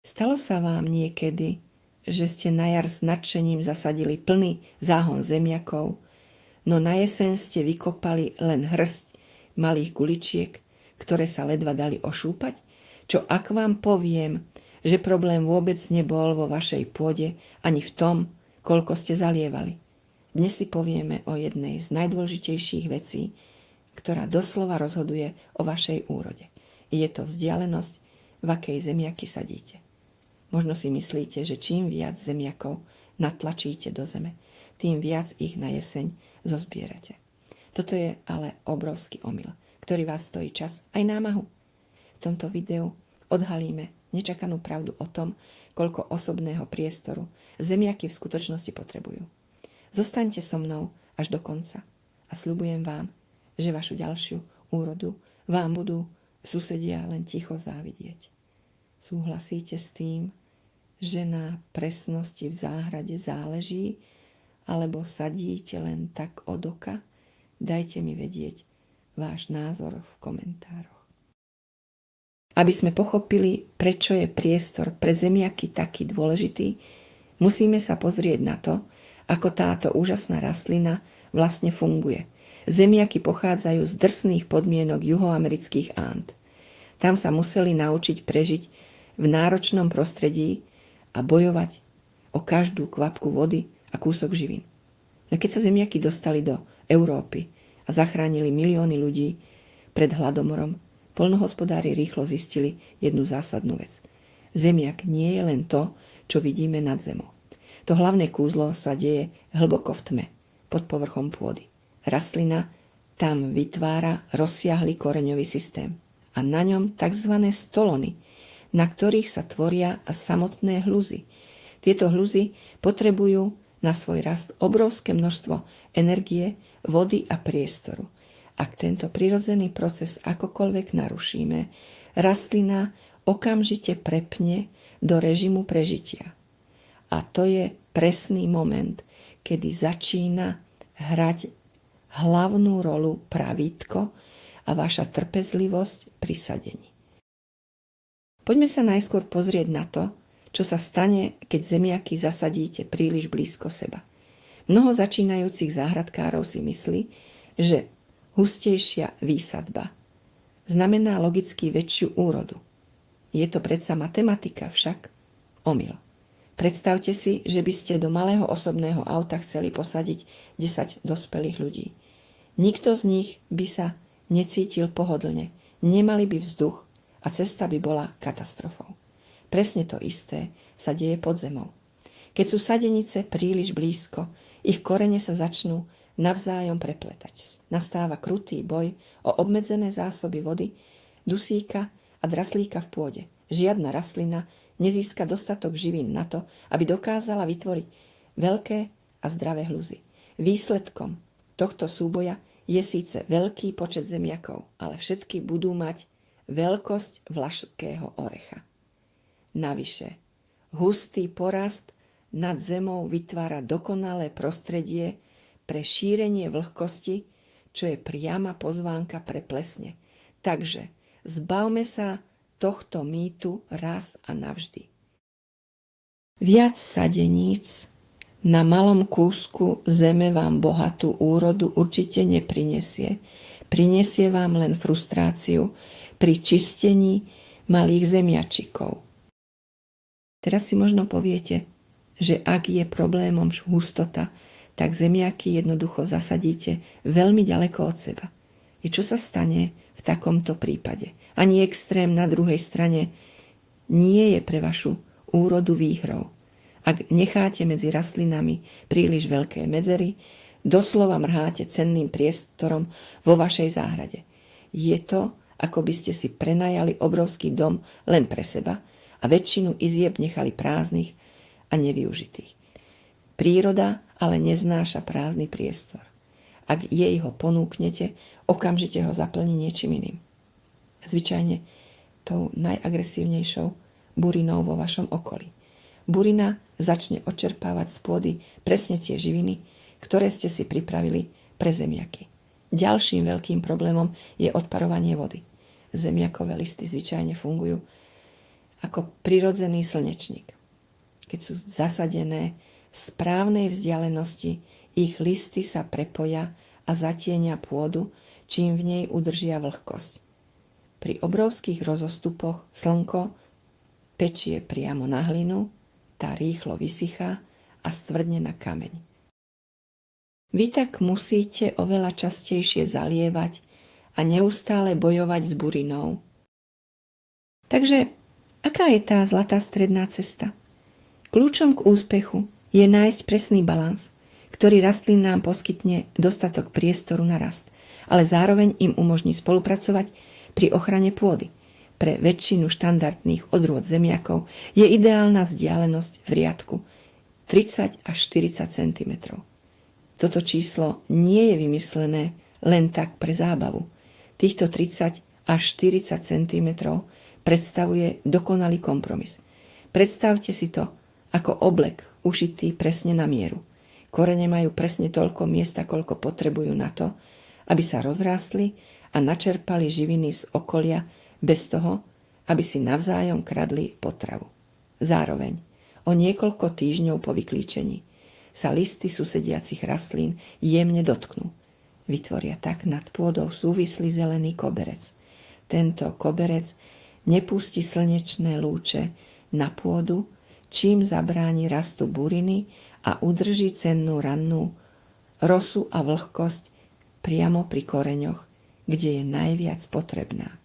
Stalo sa vám niekedy, že ste na jar s nadšením zasadili plný záhon zemiakov, no na jeseň ste vykopali len hrst malých guličiek, ktoré sa ledva dali ošúpať? Čo ak vám poviem, že problém vôbec nebol vo vašej pôde ani v tom, koľko ste zalievali? Dnes si povieme o jednej z najdôležitejších vecí, ktorá doslova rozhoduje o vašej úrode. Je to vzdialenosť, v akej zemiaky sadíte. Možno si myslíte, že čím viac zemiakov natlačíte do zeme, tým viac ich na jeseň zozbierate. Toto je ale obrovský omyl, ktorý vás stojí čas aj námahu. V tomto videu odhalíme nečakanú pravdu o tom, koľko osobného priestoru zemiaky v skutočnosti potrebujú. Zostaňte so mnou až do konca a sľubujem vám, že vašu ďalšiu úrodu vám budú susedia len ticho závidieť. Súhlasíte s tým, že na presnosti v záhrade záleží, alebo sadíte len tak od oka? Dajte mi vedieť váš názor v komentároch. Aby sme pochopili, prečo je priestor pre zemiaky taký dôležitý, musíme sa pozrieť na to, ako táto úžasná rastlina vlastne funguje. Zemiaky pochádzajú z drsných podmienok juhoamerických Ánd. Tam sa museli naučiť prežiť v náročnom prostredí a bojovať o každú kvapku vody a kúsok živín. No keď sa zemiaky dostali do Európy a zachránili milióny ľudí pred hladomorom, poľnohospodári rýchlo zistili jednu zásadnú vec. Zemiak nie je len to, čo vidíme nad zemou. To hlavné kúzlo sa deje hlboko v tme, pod povrchom pôdy. Rastlina tam vytvára rozsiahly koreňový systém a na ňom tzv. Stolony, na ktorých sa tvoria samotné hľuzy. Tieto hľuzy potrebujú na svoj rast obrovské množstvo energie, vody a priestoru. Ak tento prirodzený proces akokoľvek narušíme, rastlina okamžite prepne do režimu prežitia. A to je presný moment, kedy začína hrať hlavnú rolu pravítko a vaša trpezlivosť pri sadení. Poďme sa najskôr pozrieť na to, čo sa stane, keď zemiaky zasadíte príliš blízko seba. Mnoho začínajúcich záhradkárov si myslí, že hustejšia výsadba znamená logicky väčšiu úrodu. Je to predsa matematika, však omyl. Predstavte si, že by ste do malého osobného auta chceli posadiť 10 dospelých ľudí. Nikto z nich by sa necítil pohodlne, nemali by vzduch a cesta by bola katastrofou. Presne to isté sa deje pod zemou. Keď sú sadenice príliš blízko, ich korene sa začnú navzájom prepletať. Nastáva krutý boj o obmedzené zásoby vody, dusíka a draslíka v pôde. Žiadna rastlina nezíska dostatok živín na to, aby dokázala vytvoriť veľké a zdravé hľuzy. Výsledkom tohto súboja je síce veľký počet zemiakov, ale všetky budú mať veľkosť vlašského orecha. Navyše, hustý porast nad zemou vytvára dokonalé prostredie pre šírenie vlhkosti, čo je priama pozvánka pre plesne. Takže zbavme sa tohto mýtu raz a navždy. Viac sadeníc na malom kúsku zeme vám bohatú úrodu určite neprinesie. Prinesie vám len frustráciu pri čistení malých zemiačikov. Teraz si možno poviete, že ak je problémom hustota, tak zemiaky jednoducho zasadíte veľmi ďaleko od seba. I čo sa stane v takomto prípade? Ani extrém na druhej strane nie je pre vašu úrodu výhrou. Ak necháte medzi rastlinami príliš veľké medzery, doslova mrháte cenným priestorom vo vašej záhrade. Je to, ako by ste si prenajali obrovský dom len pre seba a väčšinu izieb nechali prázdnych a nevyužitých. Príroda ale neznáša prázdny priestor. Ak jej ho ponúknete, okamžite ho zaplní niečím iným. Zvyčajne tou najagresívnejšou burinou vo vašom okolí. Burina začne odčerpávať z pôdy presne tie živiny, ktoré ste si pripravili pre zemiaky. Ďalším veľkým problémom je odparovanie vody. Zemiakové listy zvyčajne fungujú ako prirodzený slnečník. Keď sú zasadené v správnej vzdialenosti, ich listy sa prepoja a zatienia pôdu, čím v nej udržia vlhkosť. Pri obrovských rozostupoch slnko pečie priamo na hlinu, tá rýchlo vysychá a stvrdne na kameň. Vy tak musíte oveľa častejšie zalievať a neustále bojovať s burinou. Takže, aká je tá zlatá stredná cesta? Kľúčom k úspechu je nájsť presný balans, ktorý rastlinám poskytne dostatok priestoru na rast, ale zároveň im umožní spolupracovať pri ochrane pôdy. Pre väčšinu štandardných odrôd zemiakov je ideálna vzdialenosť v riadku 30 až 40 cm. Toto číslo nie je vymyslené len tak pre zábavu. Týchto 30 až 40 cm predstavuje dokonalý kompromis. Predstavte si to ako oblek ušitý presne na mieru. Korene majú presne toľko miesta, koľko potrebujú na to, aby sa rozrástli a načerpali živiny z okolia bez toho, aby si navzájom kradli potravu. Zároveň, o niekoľko týždňov po vyklíčení, sa listy susediacich rastlín jemne dotknú. Vytvoria tak nad pôdou súvislý zelený koberec. Tento koberec nepustí slnečné lúče na pôdu, čím zabráni rastu buriny a udrží cennú rannú rosu a vlhkosť priamo pri koreňoch, kde je najviac potrebná.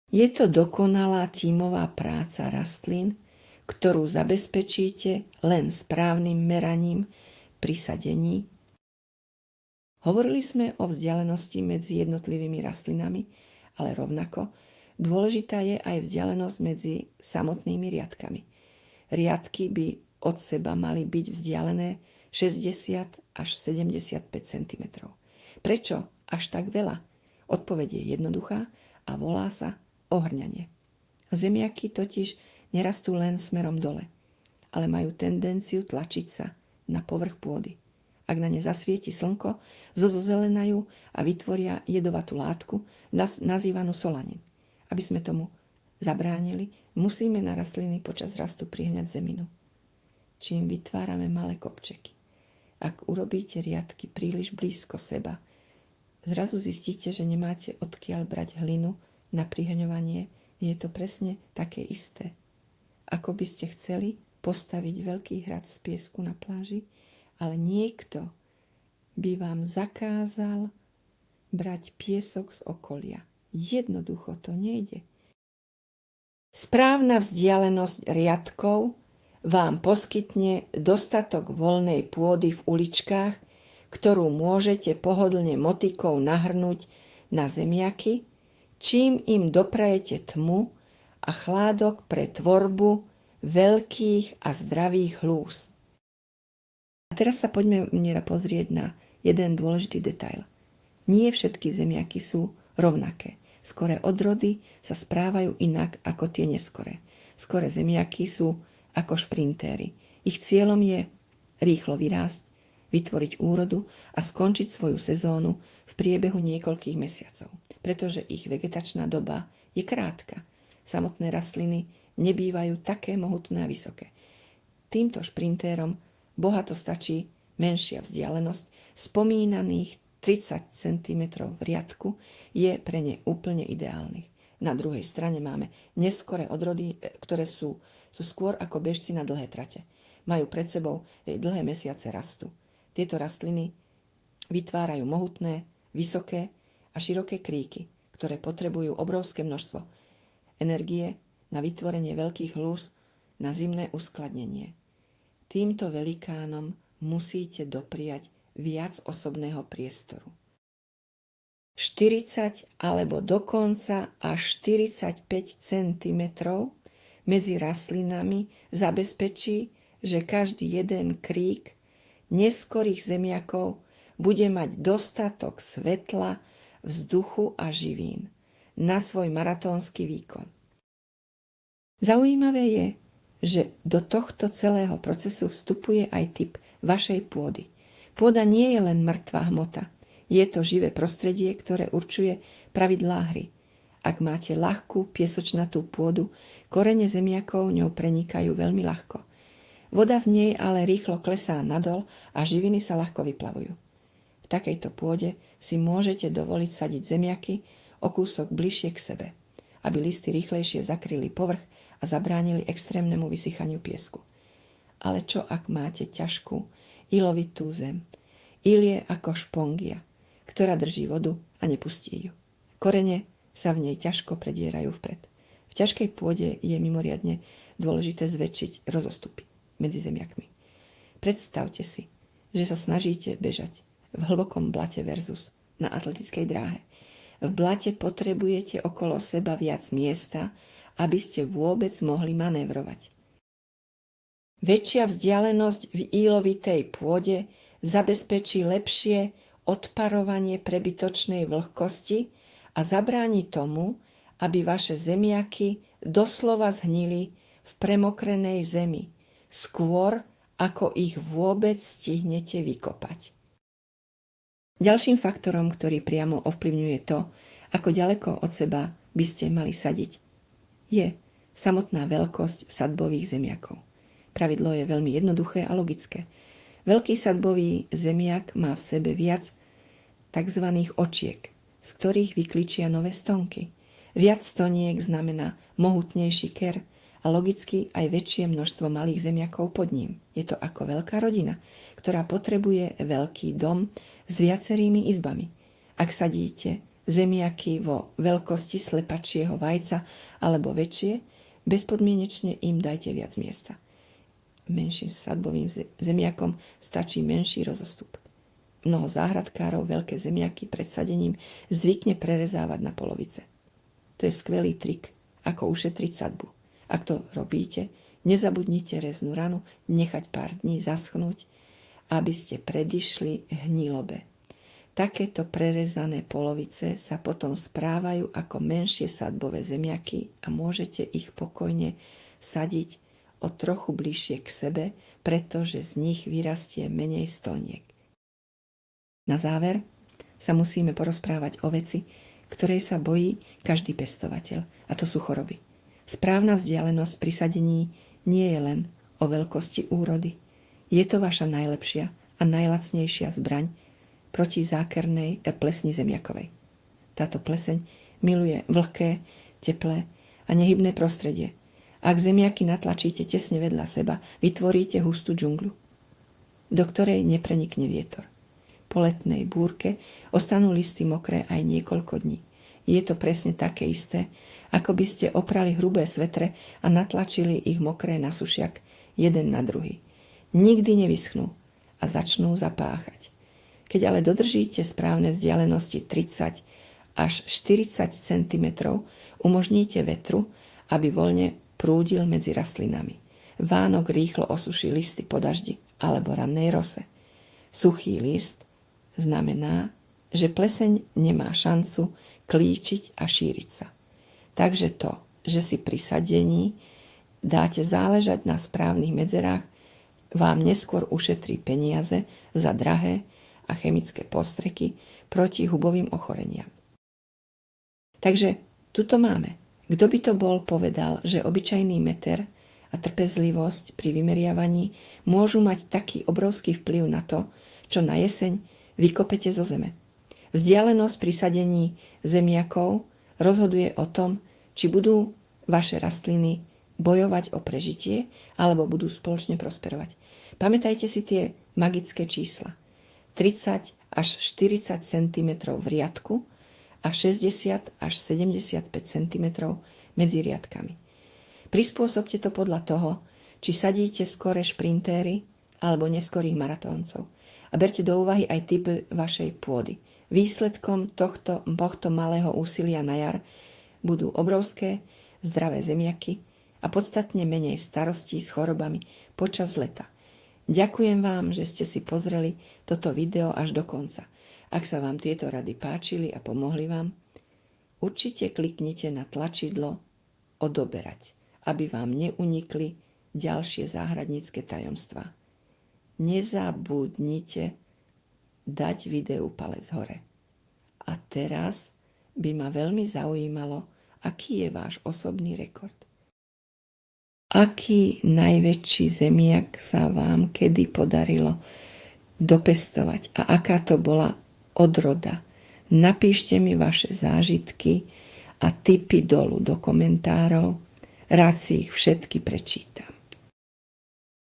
Je to dokonalá tímová práca rastlín, ktorú zabezpečíte len správnym meraním pri sadení. Hovorili sme o vzdialenosti medzi jednotlivými rastlinami, ale rovnako dôležitá je aj vzdialenosť medzi samotnými riadkami. Riadky by od seba mali byť vzdialené 60 až 75 cm. Prečo až tak veľa? Odpoveď je jednoduchá a volá sa ohrňanie. Zemiaky totiž nerastú len smerom dole, ale majú tendenciu tlačiť sa na povrch pôdy. Ak na ne zasvieti slnko, zozelenajú a vytvoria jedovatú látku, nazývanú solanín. Aby sme tomu zabránili, musíme na rastliny počas rastu prihňať zeminu, čím vytvárame malé kopčeky. Ak urobíte riadky príliš blízko seba, zrazu zistíte, že nemáte odkiaľ brať hlinu na prihňovanie. Je to presne také isté, ako by ste chceli postaviť veľký hrad z piesku na pláži, ale niekto by vám zakázal brať piesok z okolia. Jednoducho to nejde. Správna vzdialenosť riadkov vám poskytne dostatok voľnej pôdy v uličkách, ktorú môžete pohodlne motykou nahrnúť na zemiaky, čím im doprajete tmu a chládok pre tvorbu veľkých a zdravých hlúz. A teraz sa poďme pozrieť na jeden dôležitý detail. Nie všetky zemiaky sú rovnaké. Skoré odrody sa správajú inak ako tie neskoré. Skoré zemiaky sú ako šprintéri. Ich cieľom je rýchlo vyrásť, vytvoriť úrodu a skončiť svoju sezónu v priebehu niekoľkých mesiacov, pretože ich vegetačná doba je krátka. Samotné rastliny nebývajú také mohutné a vysoké. Týmto šprintérom bohato stačí menšia vzdialenosť, spomínaných 30 cm v riadku je pre ne úplne ideálnych. Na druhej strane máme neskoré odrody, ktoré sú skôr ako bežci na dlhé trate. Majú pred sebou dlhé mesiace rastu. Tieto rastliny vytvárajú mohutné, vysoké a široké kríky, ktoré potrebujú obrovské množstvo energie na vytvorenie veľkých hlúz na zimné uskladnenie. Týmto velikánom musíte dopriať viac osobného priestoru. 40 alebo dokonca až 45 cm medzi rastlinami zabezpečí, že každý jeden krík neskorých zemiakov bude mať dostatok svetla, vzduchu a živín na svoj maratónsky výkon. Zaujímavé je, že do tohto celého procesu vstupuje aj typ vašej pôdy. Pôda nie je len mŕtvá hmota. Je to živé prostredie, ktoré určuje pravidlá hry. Ak máte ľahkú piesočnatú pôdu, korene zemiakov ňou prenikajú veľmi ľahko. Voda v nej ale rýchlo klesá nadol a živiny sa ľahko vyplavujú. V takejto pôde si môžete dovoliť sadiť zemiaky o kúsok bližšie k sebe, aby listy rýchlejšie zakryli povrch a zabránili extrémnemu vysychaniu piesku. Ale čo ak máte ťažkú, ilovitú zem? Il je ako špongia, ktorá drží vodu a nepustí ju. Korene sa v nej ťažko predierajú vpred. V ťažkej pôde je mimoriadne dôležité zväčšiť rozostupy medzi zemiakmi. Predstavte si, že sa snažíte bežať v hlbokom blate versus na atletickej dráhe. V blate potrebujete okolo seba viac miesta, aby ste vôbec mohli manévrovať. Väčšia vzdialenosť v ílovitej pôde zabezpečí lepšie odparovanie prebytočnej vlhkosti a zabráni tomu, aby vaše zemiaky doslova zhnili v premokrenej zemi, skôr ako ich vôbec stihnete vykopať. Ďalším faktorom, ktorý priamo ovplyvňuje to, ako ďaleko od seba by ste mali sadiť, je samotná veľkosť sadbových zemiakov. Pravidlo je veľmi jednoduché a logické. Veľký sadbový zemiak má v sebe viac tzv. Očiek, z ktorých vykličia nové stonky. Viac stoniek znamená mohutnejší ker a logicky aj väčšie množstvo malých zemiakov pod ním. Je to ako veľká rodina, ktorá potrebuje veľký dom s viacerými izbami. Ak sadíte zemiaky vo veľkosti slepačieho vajca alebo väčšie, bezpodmienečne im dajte viac miesta. Menším sadbovým zemiakom stačí menší rozostup. Mnoho záhradkárov veľké zemiaky pred sadením zvykne prerezávať na polovice. To je skvelý trik, ako ušetriť sadbu. Ak to robíte, nezabudnite reznú ranu nechať pár dní zaschnúť, aby ste predišli hnilobe. Takéto prerezané polovice sa potom správajú ako menšie sadbové zemiaky a môžete ich pokojne sadiť o trochu bližšie k sebe, pretože z nich vyrastie menej stoniek. Na záver sa musíme porozprávať o veci, ktorej sa bojí každý pestovateľ, a to sú choroby. Správna vzdialenosť pri sadení nie je len o veľkosti úrody. Je to vaša najlepšia a najlacnejšia zbraň proti zákernej plesni zemiakovej. Táto pleseň miluje vlhké, teplé a nehybné prostredie. Ak zemiaky natlačíte tesne vedľa seba, vytvoríte hustú džungľu, do ktorej neprenikne vietor. Po letnej búrke ostanú listy mokré aj niekoľko dní. Je to presne také isté, ako by ste oprali hrubé svetre a natlačili ich mokré na sušiak jeden na druhý. Nikdy nevyschnú a začnú zapáchať. Keď ale dodržíte správne vzdialenosti 30 až 40 cm, umožníte vetru, aby voľne prúdil medzi rastlinami. Vánok rýchlo osuší listy po daždi alebo rannej rose. Suchý list znamená, že pleseň nemá šancu klíčiť a šíriť sa. Takže to, že si pri sadení dáte záležať na správnych medzerách, vám neskôr ušetrí peniaze za drahé a chemické postreky proti hubovým ochoreniam. Takže tuto máme. Kto by to bol povedal, že obyčajný meter a trpezlivosť pri vymeriavaní môžu mať taký obrovský vplyv na to, čo na jeseň vykopete zo zeme. Vzdialenosť pri sadení zemiakov rozhoduje o tom, či budú vaše rastliny bojovať o prežitie alebo budú spoločne prosperovať. Pamätajte si tie magické čísla. 30 až 40 cm v riadku a 60 až 75 cm medzi riadkami. Prispôsobte to podľa toho, či sadíte skore šprintéry alebo neskorých maratóncov. A berte do úvahy aj typ vašej pôdy. Výsledkom tohto malého úsilia na jar budú obrovské, zdravé zemiaky a podstatne menej starostí s chorobami počas leta. Ďakujem vám, že ste si pozreli toto video až do konca. Ak sa vám tieto rady páčili a pomohli vám, určite kliknite na tlačidlo odoberať, aby vám neunikli ďalšie záhradnícke tajomstvá. Nezabudnite dať videu palec hore. A teraz by ma veľmi zaujímalo, Aký je váš osobný rekord? Aký najväčší zemiak sa vám kedy podarilo dopestovať a aká to bola odroda? Napíšte mi vaše zážitky a tipy dolu do komentárov. Rád si ich všetky prečítam.